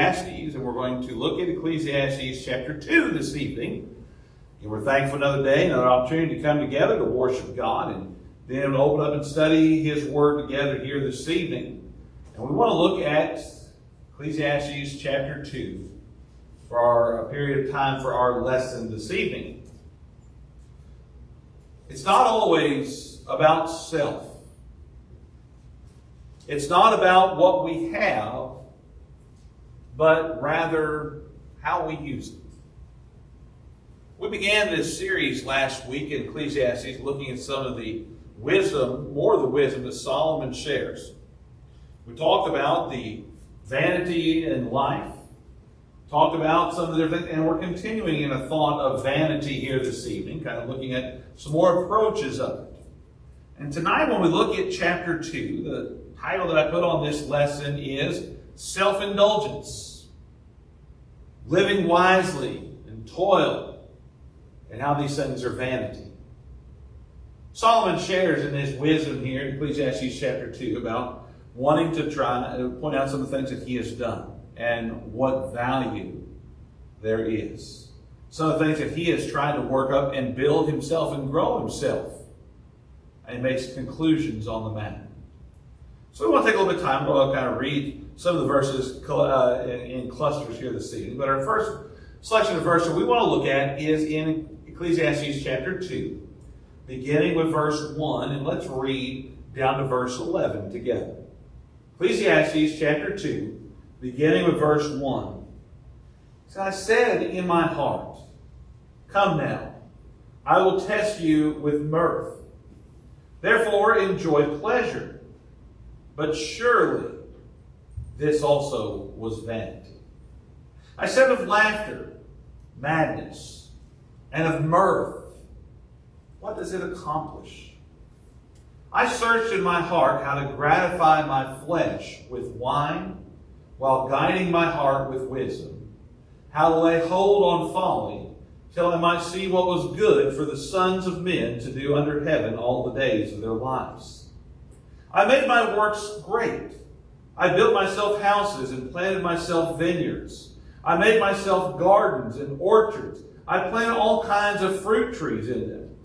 Ecclesiastes, and we're going to look at Ecclesiastes chapter 2 this evening. And we're thankful another day, another opportunity to come together to worship God and being able to open up and study His Word together here this evening. And we want to look at Ecclesiastes chapter 2 for a period of time for our lesson this evening. It's not always about self. It's not about what we have, but rather how we use it. We began this series last week in Ecclesiastes looking at some of the wisdom, more of the wisdom that Solomon shares. We talked about the vanity in life, talked about some of the different things, and we're continuing in a thought of vanity here this evening, kind of looking at some more approaches of it. And tonight when we look at chapter 2, the title that I put on this lesson is Self-Indulgence. Living wisely and toil, and how these things are vanity. Solomon shares in his wisdom here in Ecclesiastes chapter 2 about wanting to try to point out some of the things that he has done and what value there is. Some of the things that he has tried to work up and build himself and grow himself. And he makes conclusions on the matter. So we want to take a little bit of time to kind of read some of the verses in clusters here this evening. But our first selection of verses we want to look at is in Ecclesiastes chapter 2, beginning with verse 1, and let's read down to verse 11 together. Ecclesiastes chapter 2, beginning with verse 1. So I said in my heart, come now, I will test you with mirth. Therefore enjoy pleasure. But surely this also was vanity. I said of laughter, madness, and of mirth, what does it accomplish? I searched in my heart how to gratify my flesh with wine, while guiding my heart with wisdom, how to lay hold on folly, till I might see what was good for the sons of men to do under heaven all the days of their lives. I made my works great. I built myself houses and planted myself vineyards. I made myself gardens and orchards. I planted all kinds of fruit trees in them.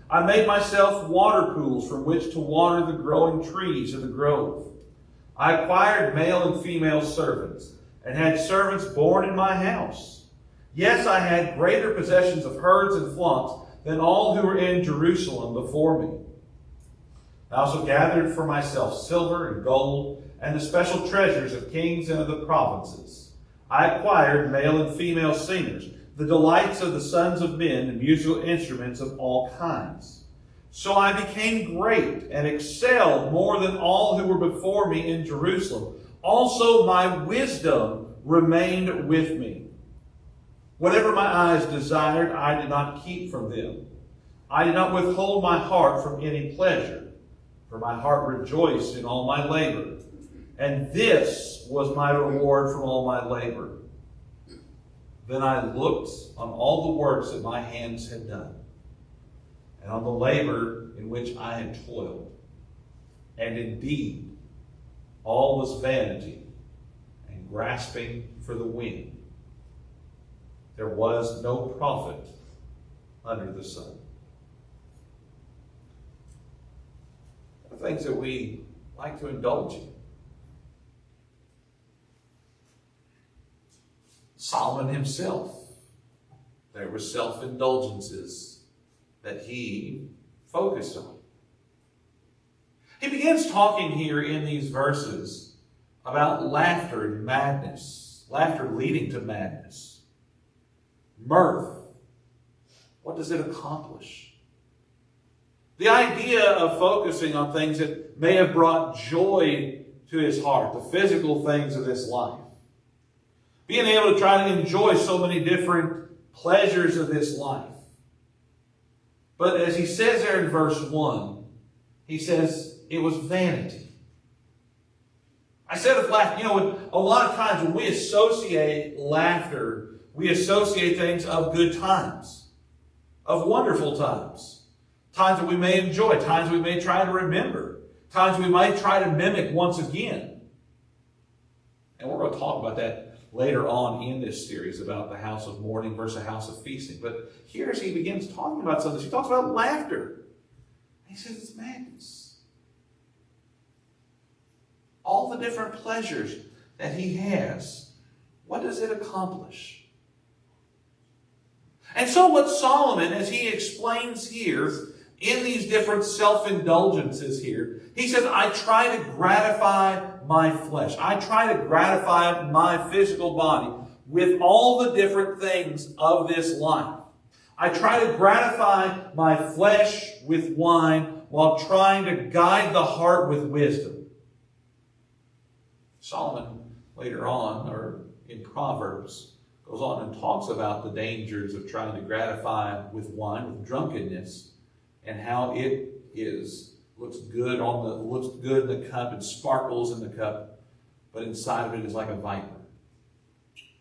I made myself water pools from which to water the growing trees of the grove. I acquired male and female servants and had servants born in my house. Yes, I had greater possessions of herds and flocks than all who were in Jerusalem before me. I also gathered for myself silver and gold and the special treasures of kings and of the provinces. I acquired male and female singers, the delights of the sons of men, and musical instruments of all kinds. So I became great and excelled more than all who were before me in Jerusalem. Also my wisdom remained with me. Whatever my eyes desired, I did not keep from them. I did not withhold my heart from any pleasure. For my heart rejoiced in all my labor, and this was my reward from all my labor. Then I looked on all the works that my hands had done, and on the labor in which I had toiled. And indeed, all was vanity and grasping for the wind. There was no profit under the sun. Things that we like to indulge in. Solomon himself, there were self-indulgences that he focused on. He begins talking here in these verses about laughter and madness, laughter leading to madness. Mirth, what does it accomplish? The idea of focusing on things that may have brought joy to his heart, the physical things of this life. Being able to try to enjoy so many different pleasures of this life. But as he says there in verse 1, he says it was vanity. I said of laughter, a lot of times when we associate laughter, we associate things of good times, of wonderful times. Times that we may enjoy, times we may try to remember, times we might try to mimic once again. And we're going to talk about that later on in this series about the house of mourning versus a house of feasting. But here as he begins talking about something, he talks about laughter. He says it's madness. All the different pleasures that he has, what does it accomplish? And so what Solomon, as he explains here, in these different self-indulgences here, he says, I try to gratify my flesh. I try to gratify my physical body with all the different things of this life. I try to gratify my flesh with wine while trying to guide the heart with wisdom. Solomon, later on, or in Proverbs, goes on and talks about the dangers of trying to gratify with wine, with drunkenness, and how it looks good in the cup and sparkles in the cup, but inside of it is like a viper.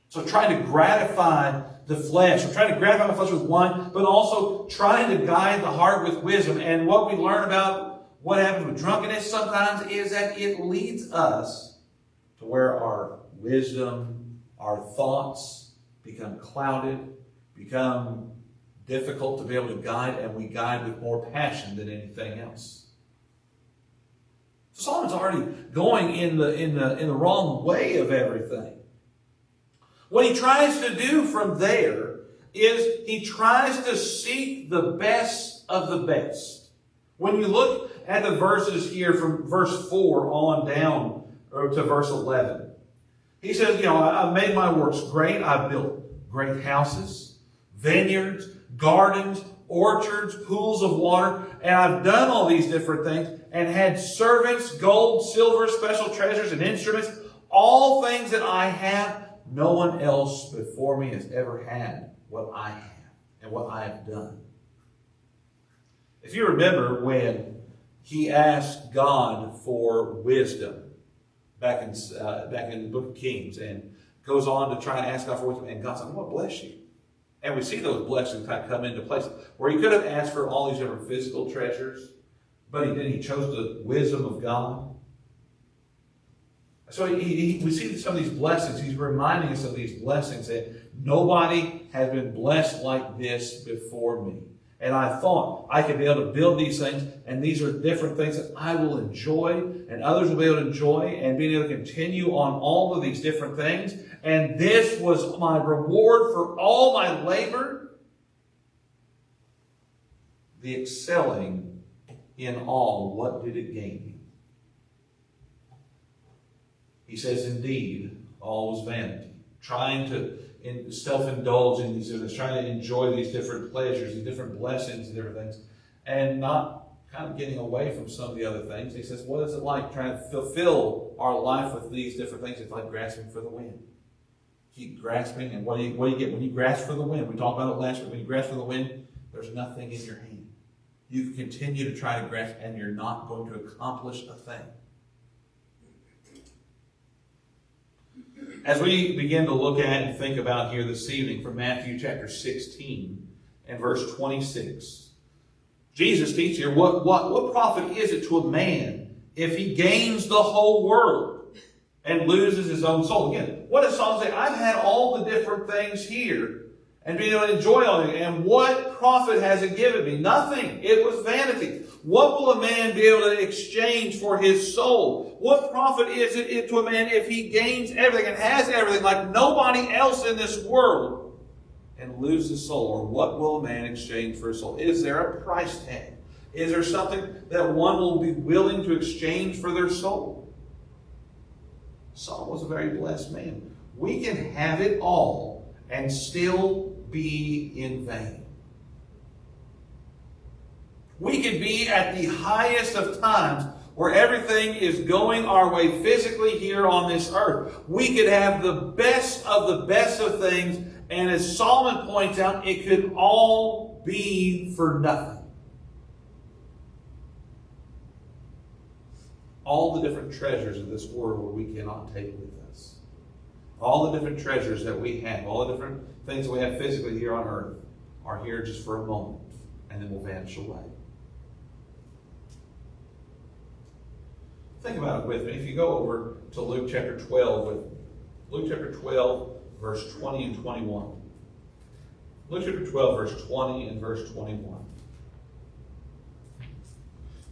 So trying to gratify the flesh, or trying to gratify my flesh with wine, but also trying to guide the heart with wisdom. And what we learn about what happens with drunkenness sometimes is that it leads us to where our wisdom, our thoughts become clouded, become difficult to be able to guide, and we guide with more passion than anything else. So Solomon's already going in the wrong way of everything. What he tries to do from there is he tries to seek the best of the best. When you look at the verses here from verse 4 on down to verse 11, he says, I've made my works great. I've built great houses, vineyards, gardens, orchards, pools of water, and I've done all these different things and had servants, gold, silver, special treasures, and instruments, all things that I have. No one else before me has ever had what I have and what I have done. If you remember when he asked God for wisdom back in the book of Kings, and goes on to try and ask God for wisdom, and God said, I'm going to bless you. And we see those blessings kind of come into place, where he could have asked for all these different physical treasures, but he didn't. He chose the wisdom of God. So we see some of these blessings. He's reminding us of these blessings, that nobody has been blessed like this before me. And I thought I could be able to build these things, and these are different things that I will enjoy, and others will be able to enjoy, and being able to continue on all of these different things. And this was my reward for all my labor. The excelling in all, what did it gain me? He says, indeed, all was vanity. Trying to self-indulge in these things, trying to enjoy these different pleasures, these different blessings, and different things, and not kind of getting away from some of the other things. He says, what is it like trying to fulfill our life with these different things? It's like grasping for the wind. Keep grasping, and what do you get when you grasp for the wind? We talked about it last week. When you grasp for the wind, there's nothing in your hand. You continue to try to grasp, and you're not going to accomplish a thing. As we begin to look at and think about here this evening from Matthew chapter 16 and verse 26, Jesus teaches here, what profit is it to a man if he gains the whole world and loses his own soul? Again, what does Solomon say? I've had all the different things here and being able to enjoy all of it. And what profit has it given me? Nothing. It was vanity. What will a man be able to exchange for his soul? What profit is it to a man if he gains everything and has everything like nobody else in this world and loses his soul? Or what will a man exchange for his soul? Is there a price tag? Is there something that one will be willing to exchange for their soul? Saul was a very blessed man. We can have it all and still be in vain. We could be at the highest of times where everything is going our way physically here on this earth. We could have the best of things, and as Solomon points out, it could all be for nothing. All the different treasures of this world we cannot take with us. All the different treasures that we have, all the different things that we have physically here on earth are here just for a moment, and then will vanish away. Think about it with me. If you go over to Luke chapter 12 Luke chapter 12, verse 20 and 21. Luke chapter 12, verse 20 and verse 21.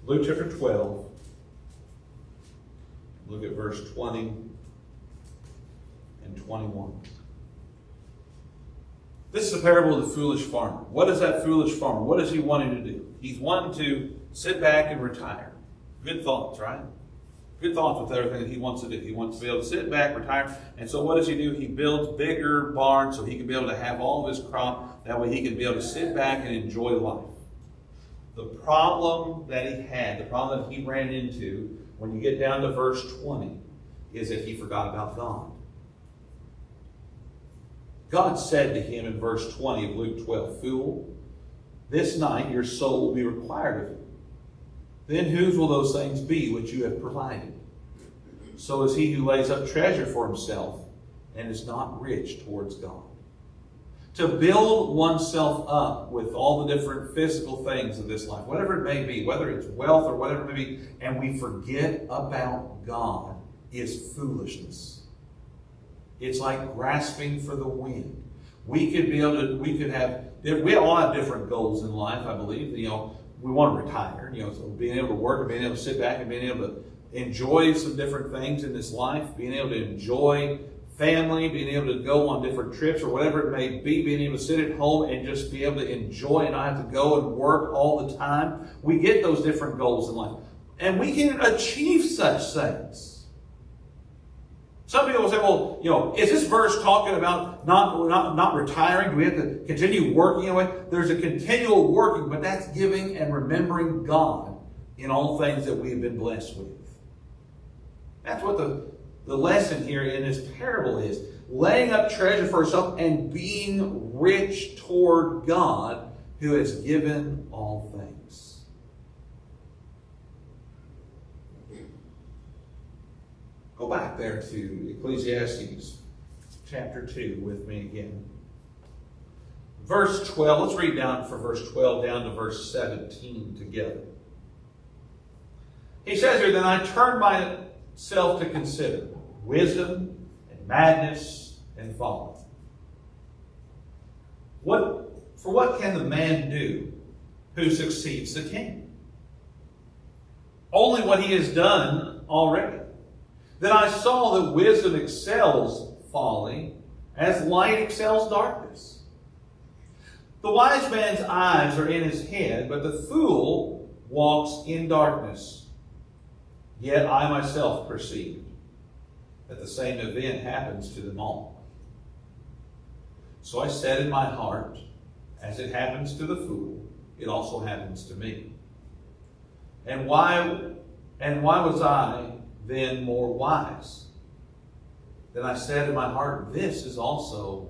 Luke chapter 12, look at verse 20 and 21. This is the parable of the foolish farmer. What is that foolish farmer? What is he wanting to do? He's wanting to sit back and retire. Good thoughts, right? Good thoughts with everything that he wants to do. He wants to be able to sit back, retire. And so what does he do? He builds bigger barns so he can be able to have all of his crop. That way he can be able to sit back and enjoy life. The problem that he had, the problem that he ran into, when you get down to verse 20, is that he forgot about God. God said to him in verse 20 of Luke 12, "Fool, this night your soul will be required of you. Then whose will those things be which you have provided? So is he who lays up treasure for himself and is not rich towards God." To build oneself up with all the different physical things of this life, whatever it may be, whether it's wealth or whatever it may be, and we forget about God, is foolishness. It's like grasping for the wind. We all have different goals in life, I believe. We want to retire, so being able to work and being able to sit back and being able to enjoy some different things in this life, being able to enjoy family, being able to go on different trips or whatever it may be, being able to sit at home and just be able to enjoy and not have to go and work all the time. We get those different goals in life. And we can achieve such things. Some people will say, well, is this verse talking about not retiring? Do we have to continue working away? There's a continual working, but that's giving and remembering God in all things that we have been blessed with. That's what the lesson here in this parable is. Laying up treasure for yourself and being rich toward God who has given all things. Go back there to Ecclesiastes chapter 2 with me again. Verse 12, let's read down for verse 12 down to verse 17 together. He says here, "Then I turned myself to consider wisdom and madness and folly. What can the man do who succeeds the king? Only what he has done already. Then I saw that wisdom excels folly, as light excels darkness. The wise man's eyes are in his head, but the fool walks in darkness. Yet I myself perceived that the same event happens to them all. So I said in my heart, as it happens to the fool, it also happens to me. And why was I then more wise? Then I said in my heart, this is also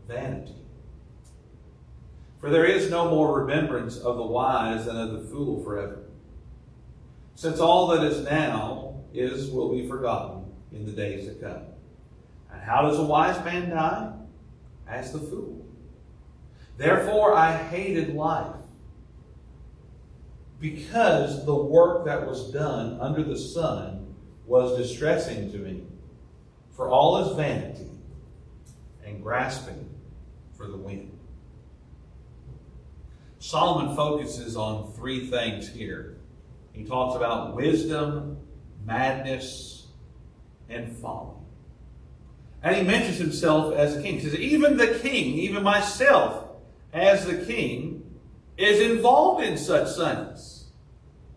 vanity. For there is no more remembrance of the wise than of the fool forever. Since all that is now will be forgotten in the days to come. And how does a wise man die? As the fool. Therefore I hated life, because the work that was done under the sun was distressing to me. For all is vanity and grasping for the wind." Solomon focuses on three things here. He talks about wisdom, madness, and folly. And he mentions himself as a king. He says, even the king, even myself as the king, is involved in such things.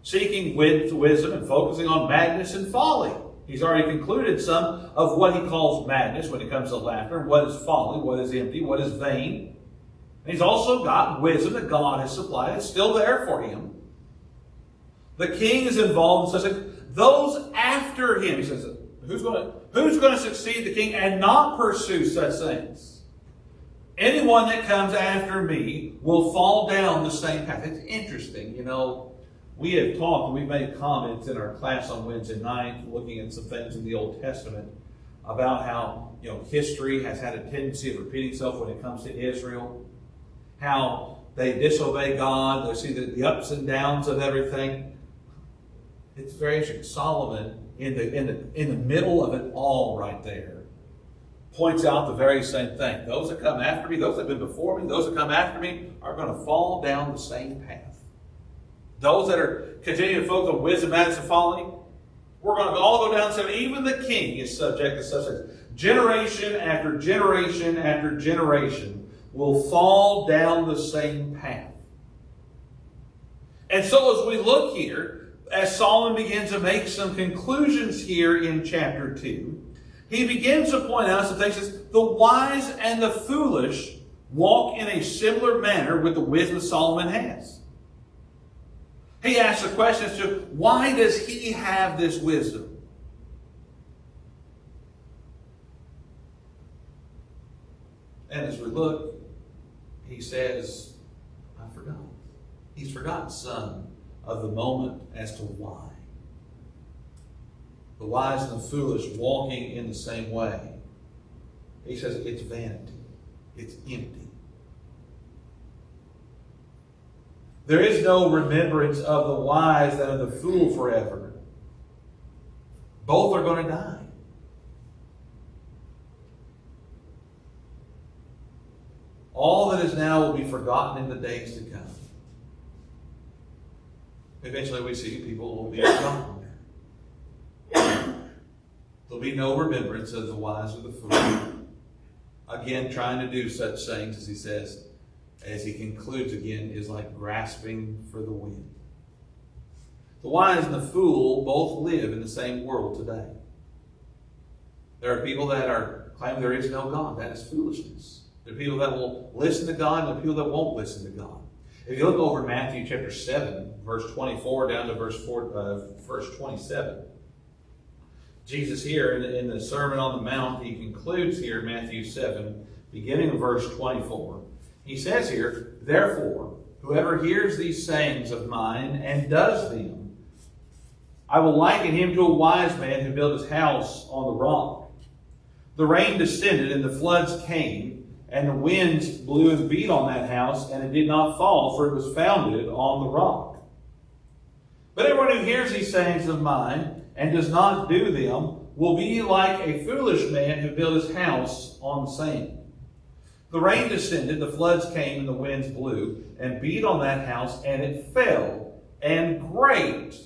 Seeking wisdom and focusing on madness and folly. He's already concluded some of what he calls madness when it comes to laughter. What is folly, what is empty, what is vain. And he's also got wisdom that God has supplied. It's still there for him. The king is involved in such things. Those after him, he says, who's going to succeed the king and not pursue such things? Anyone that comes after me will fall down the same path. It's interesting, we have talked, we've made comments in our class on Wednesday night, looking at some things in the Old Testament about how, history has had a tendency of repeating itself when it comes to Israel. How they disobey God. They see the ups and downs of everything. It's very interesting. Solomon, in the middle of it all right there, points out the very same thing. Those that come after me, those that have been before me, those that come after me are going to fall down the same path. Those that are continuing to focus on wisdom, madness, and folly, we're going to all go down the same. Even the king is subject to such things. Generation after generation after generation will fall down the same path. And so as we look here, as Solomon begins to make some conclusions here in chapter 2, he begins to point out some things. The wise and the foolish walk in a similar manner with the wisdom Solomon has. He asks the question as to why does he have this wisdom? And as we look, he says, I forgot. He's forgotten some of the moment as to why. The wise and the foolish walking in the same way. He says it's vanity. It's empty. There is no remembrance of the wise and of the fool forever. Both are going to die. All that is now will be forgotten in the days to come. Eventually we see people will be forgotten. There'll be no remembrance of the wise or the fool. Again, trying to do such things, as he says, as he concludes again, is like grasping for the wind. The wise and the fool both live in the same world today. There are people that are claiming there is no God. That is foolishness. There are people that will listen to God and there are people that won't listen to God. If you look over Matthew chapter 7, verse 24 down to verse 27, Jesus here in the Sermon on the Mount, he concludes here in Matthew 7, beginning of verse 24. He says here, therefore, whoever hears these sayings of mine and does them, I will liken him to a wise man who built his house on the rock. The rain descended and the floods came, and the winds blew and beat on that house, and it did not fall, for it was founded on the rock. But everyone who hears these sayings of mine and does not do them will be like a foolish man who built his house on the sand. The rain descended, the floods came, and the winds blew and beat on that house, and it fell, and great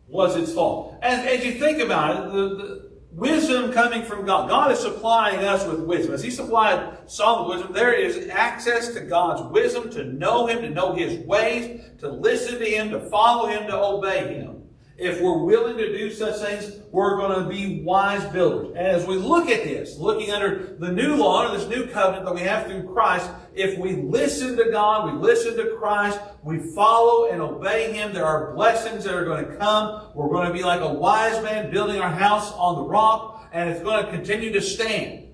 was its fall. And as you think about it, the wisdom coming from God. God is supplying us with wisdom. As he supplied Solomon with wisdom, there is access to God's wisdom, to know him, to know his ways, to listen to him, to follow him, to obey him. If we're willing to do such things, we're going to be wise builders. And as we look at this, looking under the new law, under this new covenant that we have through Christ, if we listen to God, we listen to Christ, we follow and obey him, there are blessings that are going to come. We're going to be like a wise man building our house on the rock, and it's going to continue to stand.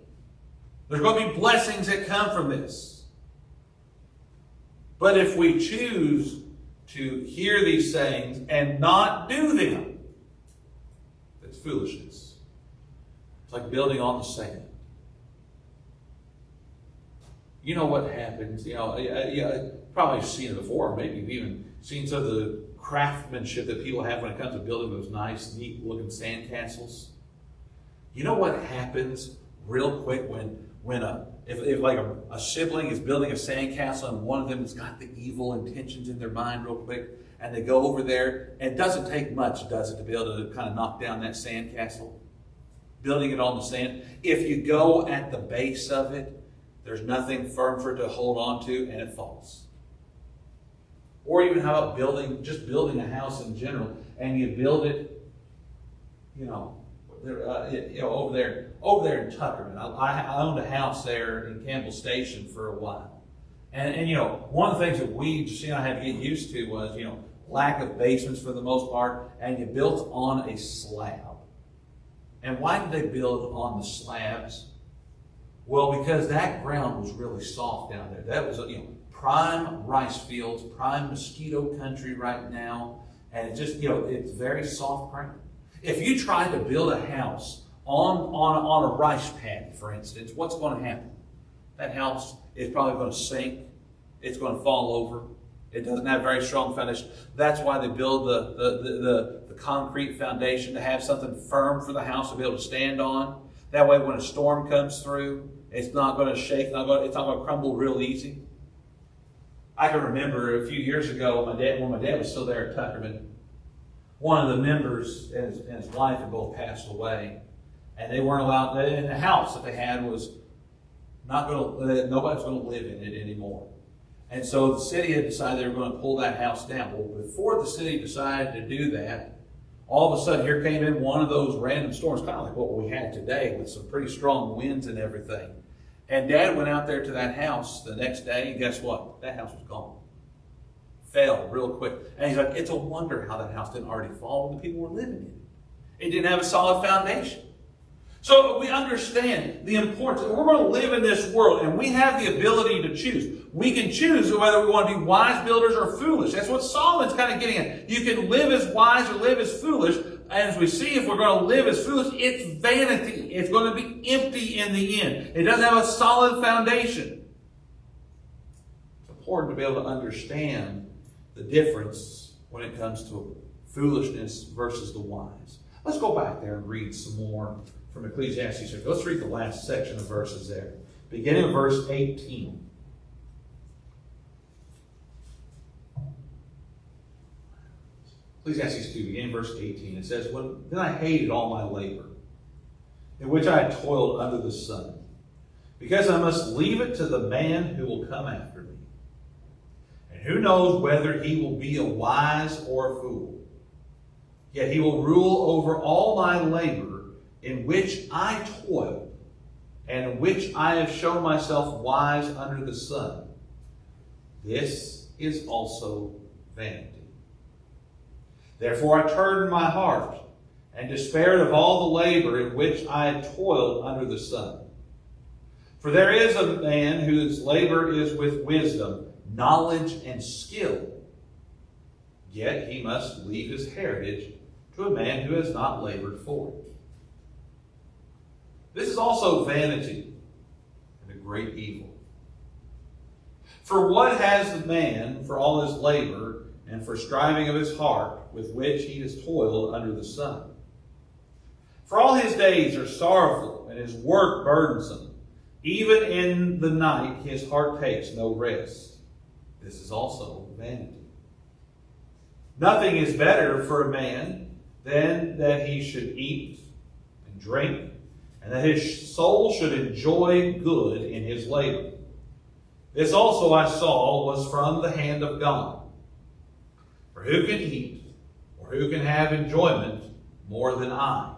There's going to be blessings that come from this. But if we choose to hear these sayings and not do them, it's foolishness. It's like building on the sand. You know what happens? Probably seen it before. Maybe you've even seen some of the craftsmanship that people have when it comes to building those nice, neat-looking sandcastles. You know what happens real quick when a sibling is building a sandcastle and one of them has got the evil intentions in their mind real quick, and they go over there, and it doesn't take much, does it, to be able to kind of knock down that sandcastle? Building it on the sand. If you go at the base of it, there's nothing firm for it to hold on to, and it falls. Or even how about building a house in general, and you build it, over there in Tuckerman. I owned a house there in Campbell Station for a while. And one of the things that we just had to get used to was, lack of basements for the most part, and you built on a slab. And why did they build on the slabs? Well, because that ground was really soft down there. That was, prime rice fields, prime mosquito country right now. And it just, it's very soft ground. If you try to build a house on a rice paddy, for instance, what's going to happen? That house is probably going to sink. It's going to fall over. It doesn't have a very strong foundation. That's why they build the concrete foundation, to have something firm for the house to be able to stand on. That way when a storm comes through, it's not going to shake, it's not going to crumble real easy. I can remember a few years ago, when my dad was still there at Tuckerman, one of the members and his wife had both passed away. And they weren't allowed, in the house that they had was nobody was going to live in it anymore. And so the city had decided they were going to pull that house down. Well, before the city decided to do that, all of a sudden here came in one of those random storms, kind of like what we had today, with some pretty strong winds and everything. And Dad went out there to that house the next day, and guess what? That house was gone. Fell real quick. And he's like, it's a wonder how that house didn't already fall when the people were living in it. It didn't have a solid foundation. So we understand the importance. We're going to live in this world, and we have the ability to choose. We can choose whether we want to be wise builders or foolish. That's what Solomon's kind of getting at. You can live as wise or live as foolish. And as we see, if we're going to live as foolish, it's vanity. It's going to be empty in the end. It doesn't have a solid foundation. It's important to be able to understand the difference when it comes to foolishness versus the wise. Let's go back there and read some more from Ecclesiastes. Let's read the last section of verses there. Beginning of verse 18. Ecclesiastes 2, beginning verse 18. It says, Then I hated all my labor, in which I had toiled under the sun, because I must leave it to the man who will come after me. And who knows whether he will be a wise or a fool. Yet he will rule over all my labor, in which I toiled, and in which I have shown myself wise under the sun. This is also vanity. Therefore I turned my heart, and despaired of all the labor in which I had toiled under the sun. For there is a man whose labor is with wisdom, knowledge, and skill. Yet he must leave his heritage to a man who has not labored for it. This is also vanity and a great evil. For what has the man for all his labor and for striving of his heart with which he has toiled under the sun? For all his days are sorrowful and his work burdensome. Even in the night his heart takes no rest. This is also vanity. Nothing is better for a man than that he should eat and drink, and that his soul should enjoy good in his labor. This also I saw was from the hand of God. For who can eat, or who can have enjoyment more than I?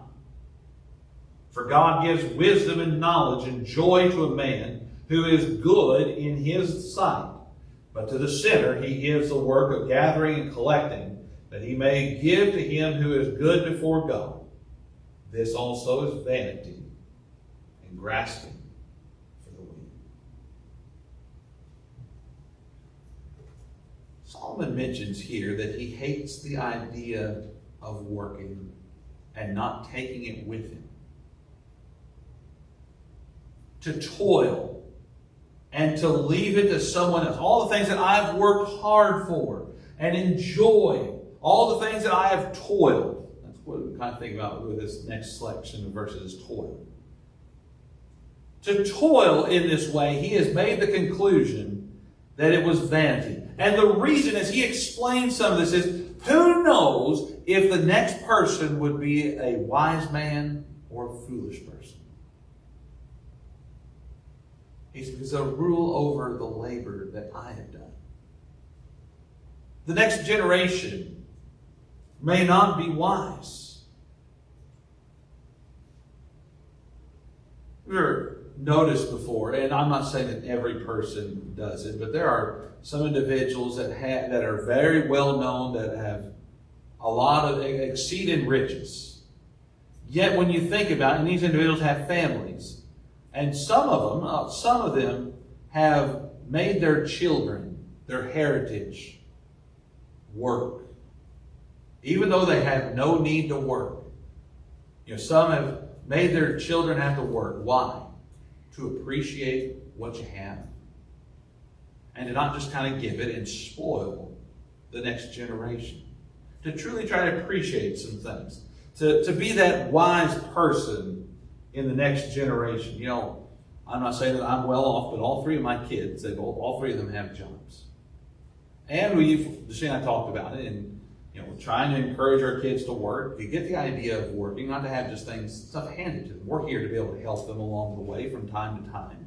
For God gives wisdom and knowledge and joy to a man who is good in his sight. But to the sinner he gives the work of gathering and collecting, that he may give to him who is good before God. This also is vanity and grasping for the wind. Solomon mentions here that he hates the idea of working and not taking it with him. To toil and to leave it to someone else. All the things that I've worked hard for and enjoy. All the things that I have toiled. That's what we kind of think about with this next selection of verses, is toil. To toil in this way, he has made the conclusion that it was vanity. And the reason, as he explains some of this, is who knows if the next person would be a wise man or a foolish person. He says, because they'll rule over the labor that I have done. The next generation may not be wise. We've ever noticed before, and I'm not saying that every person does it, but there are some individuals that are very well known, that have a lot of exceeding riches. Yet when you think about it, and these individuals have families, and some of them have made their children, their heritage, work. Even though they have no need to work. Some have made their children have to work. Why? To appreciate what you have. And to not just kind of give it and spoil the next generation. To truly try to appreciate some things. To be that wise person in the next generation. I'm not saying that I'm well off, but all three of my kids, all three of them have jobs. And Shane and I talked about it, and trying to encourage our kids to work, to get the idea of working, not to have just stuff handed to them. We're here to be able to help them along the way from time to time.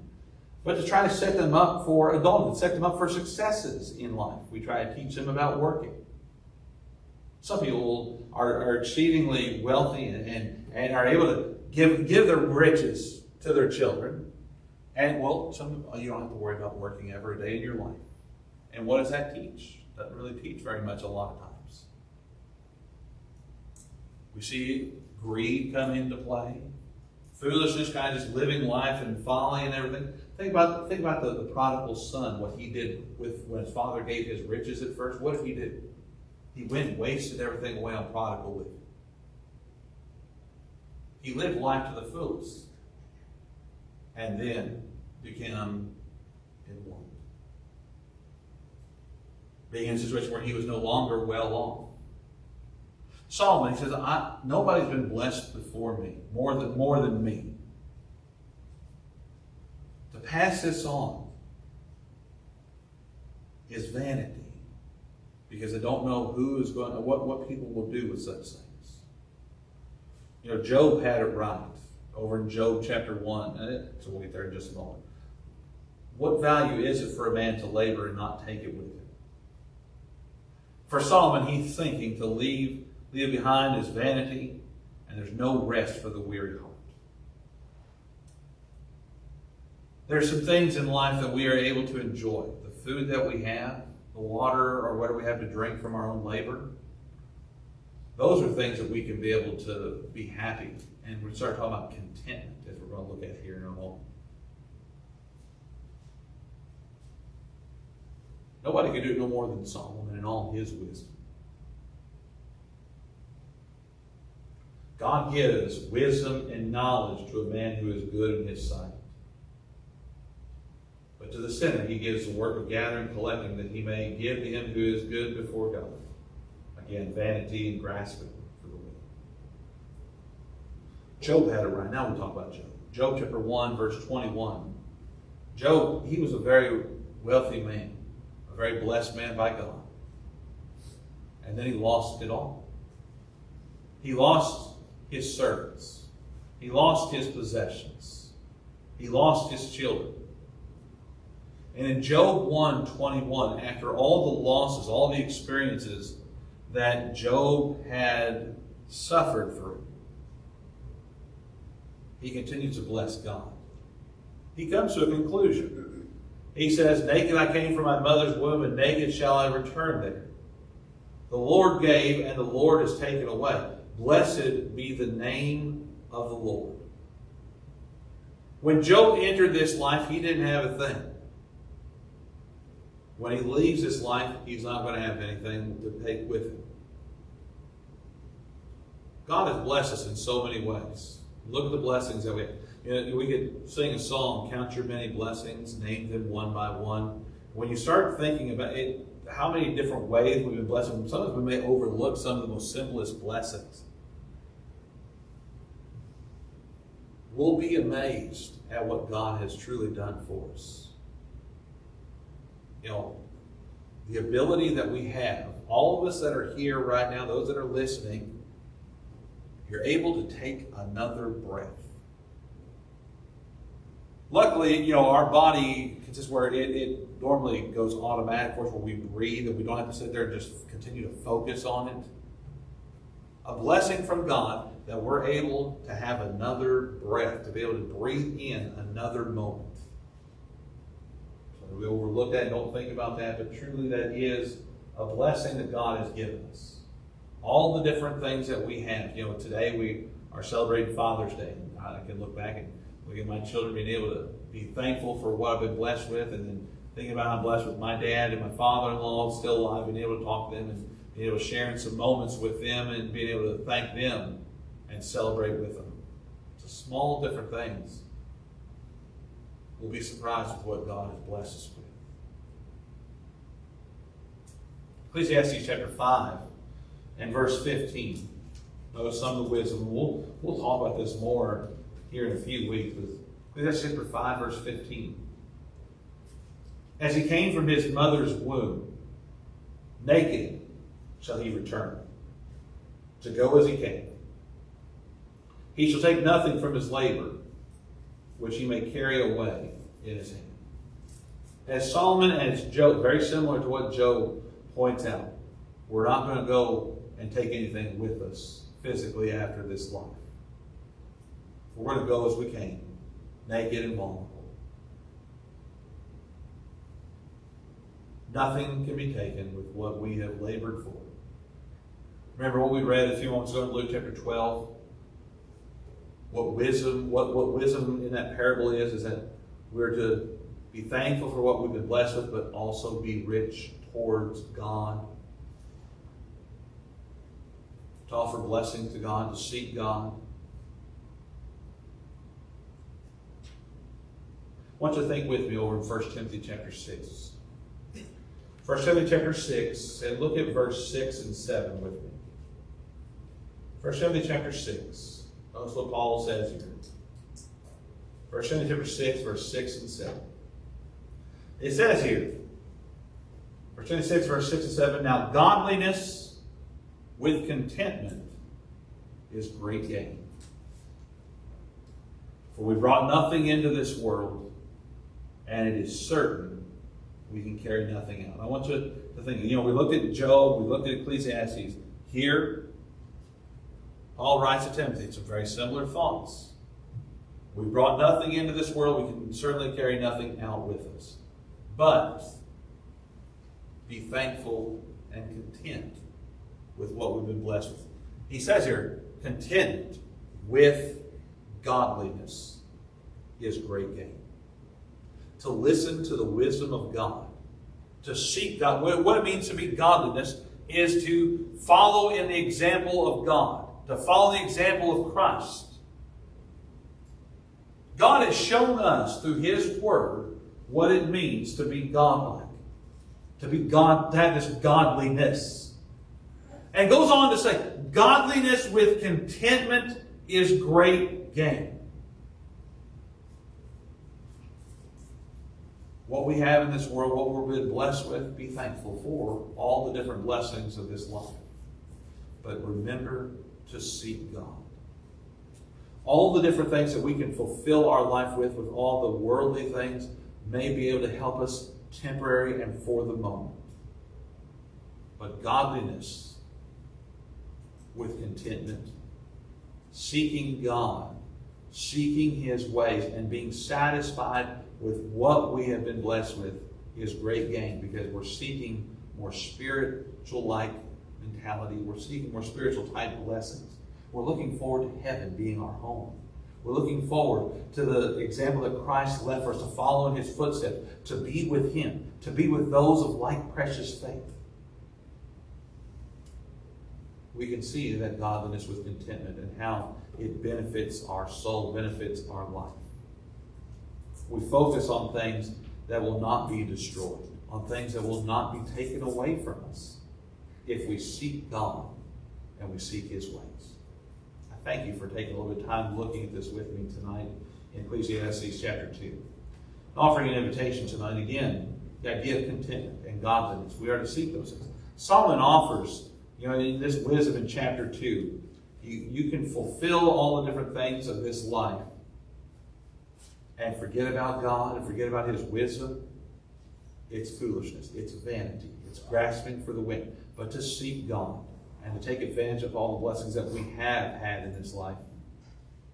But to try to set them up for adulthood, set them up for successes in life. We try to teach them about working. Some people are exceedingly wealthy and are able to give their riches to their children. And you don't have to worry about working every day in your life. And what does that teach? Doesn't really teach very much a lot of times. We see greed come into play. Foolishness, kind of just living life and folly and everything. Think about the prodigal son, what he did when his father gave his riches at first. What did he do? He went and wasted everything away on prodigal living. He lived life to the fullest. And then became indulgent. Being in a situation where he was no longer well off. Solomon, he says, nobody's been blessed before me, more than me. To pass this on is vanity, because I don't know what people will do with such things. Job had it right over in Job chapter 1. So we'll get there in just a moment. What value is it for a man to labor and not take it with him? For Solomon, he's thinking to leave behind is vanity, and there's no rest for the weary heart. There are some things in life that we are able to enjoy. The food that we have, the water or whatever we have to drink from our own labor. Those are things that we can be able to be happy. And we start talking about contentment, as we're going to look at here in a moment. Nobody could do it no more than Solomon in all his wisdom. God gives wisdom and knowledge to a man who is good in his sight. But to the sinner, he gives the work of gathering and collecting, that he may give to him who is good before God. Again, vanity and grasping for the wind. Job had it right. Now we talk about Job. Job chapter 1, verse 21. Job, he was a very wealthy man, a very blessed man by God. And then he lost it all. He lost his servants. He lost his possessions. He lost his children. And in Job 1:21, after all the losses, all the experiences that Job had suffered through, he continues to bless God. He comes to a conclusion. He says, naked I came from my mother's womb, and naked shall I return there. The Lord gave, and the Lord has taken away. Blessed be the name of the Lord. When Job entered this life, he didn't have a thing. When he leaves this life, he's not going to have anything to take with him. God has blessed us in so many ways. Look at the blessings that we have. We could sing a song, count your many blessings, name them one by one. When you start thinking about it, how many different ways we've been blessed. Sometimes we may overlook some of the most simplest blessings. We'll be amazed at what God has truly done for us. The ability that we have, all of us that are here right now, those that are listening, you're able to take another breath. Luckily, our body consists where it normally goes automatic, of course, where we breathe, and we don't have to sit there and just continue to focus on it. A blessing from God that we're able to have another breath, to be able to breathe in another moment. So we overlook that and don't think about that, but truly that is a blessing that God has given us. All the different things that we have. Today we are celebrating Father's Day. I can look back and look at my children being able to be thankful for what I've been blessed with, and then thinking about how I'm blessed with my dad and my father-in-law still alive, being able to talk to them and being able to share in some moments with them and being able to thank them and celebrate with them. It's a small different things. We'll be surprised with what God has blessed us with. Ecclesiastes chapter 5 and verse 15. Notice some of the wisdom. We'll talk about this more here in a few weeks with Ecclesiastes chapter 5, verse 15. As he came from his mother's womb, naked shall he return, to go as he came. He shall take nothing from his labor, which he may carry away in his hand. As Solomon and as Job, very similar to what Job points out, we're not going to go and take anything with us physically after this life. We're going to go as we came, naked and vulnerable. Nothing can be taken with what we have labored for. Remember what we read a few moments ago in Luke chapter 12? What wisdom in that parable is that we're to be thankful for what we've been blessed with, but also be rich towards God. To offer blessing to God, to seek God. I want you to think with me over in 1 Timothy chapter 6. 1 Timothy chapter 6, and look at verse 6 and 7 with me. 1 Timothy chapter 6. Notice what Paul says here. 1 Timothy chapter 6, verse 6 and 7. It says here, 1 Timothy 6, verse 6 and 7, now godliness with contentment is great gain. For we brought nothing into this world, and it is certain we can carry nothing out. I want you to think, we looked at Job, we looked at Ecclesiastes. Here, Paul writes to Timothy some very similar thoughts. We brought nothing into this world, we can certainly carry nothing out with us. But be thankful and content with what we've been blessed with. He says here, contentment with godliness is great gain. To listen to the wisdom of God, to seek God. What it means to be godliness is to follow in the example of God, to follow the example of Christ. God has shown us through His Word what it means to be godlike, to have this godliness. And goes on to say, godliness with contentment is great gain. What we have in this world, what we've been blessed with, be thankful for all the different blessings of this life. But remember to seek God. All the different things that we can fulfill our life with all the worldly things, may be able to help us temporary and for the moment. But godliness with contentment, seeking God, seeking His ways, and being satisfied with what we have been blessed with is great gain, because we're seeking more spiritual-like mentality. We're seeking more spiritual type blessings. We're looking forward to heaven being our home. We're looking forward to the example that Christ left for us, to follow in His footsteps, to be with Him, to be with those of like precious faith. We can see that godliness with contentment and how it benefits our soul, benefits our life. We focus on things that will not be destroyed, on things that will not be taken away from us if we seek God and we seek His ways. I thank you for taking a little bit of time looking at this with me tonight in Ecclesiastes chapter 2. Offering an invitation tonight, again, the idea of contentment and godliness. We are to seek those things. Solomon offers, in this wisdom in chapter 2, you can fulfill all the different things of this life and forget about God and forget about His wisdom. It's foolishness. It's vanity. It's grasping for the wind. But to seek God and to take advantage of all the blessings that we have had in this life,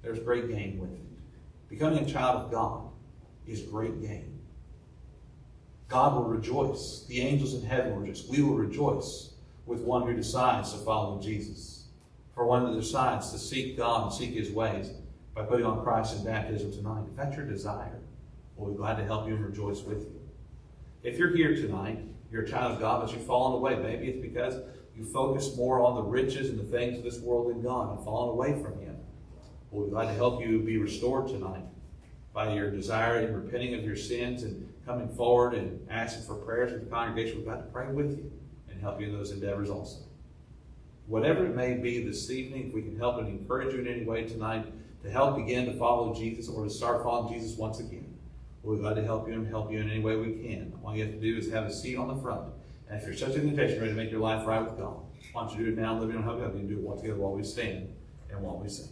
there's great gain with it. Becoming a child of God is great gain. God will rejoice. The angels in heaven will rejoice. We will rejoice with one who decides to follow Jesus. For one that decides to seek God and seek His ways by putting on Christ in baptism tonight. If that's your desire, we'll be glad to help you and rejoice with you. If you're here tonight, you're a child of God, but you've fallen away. Maybe it's because you focus more on the riches and the things of this world than God and fallen away from Him. We'll be glad to help you be restored tonight by your desire in repenting of your sins and coming forward and asking for prayers with the congregation. We've got to pray with you and help you in those endeavors also. Whatever it may be this evening, if we can help and encourage you in any way tonight, to help begin to follow Jesus or to start following Jesus once again, we're glad to help you in any way we can. All you have to do is have a seat on the front. And if you're such an invitation ready to make your life right with God, why don't you do it now, living on help you, and do it all together while we stand and while we sing.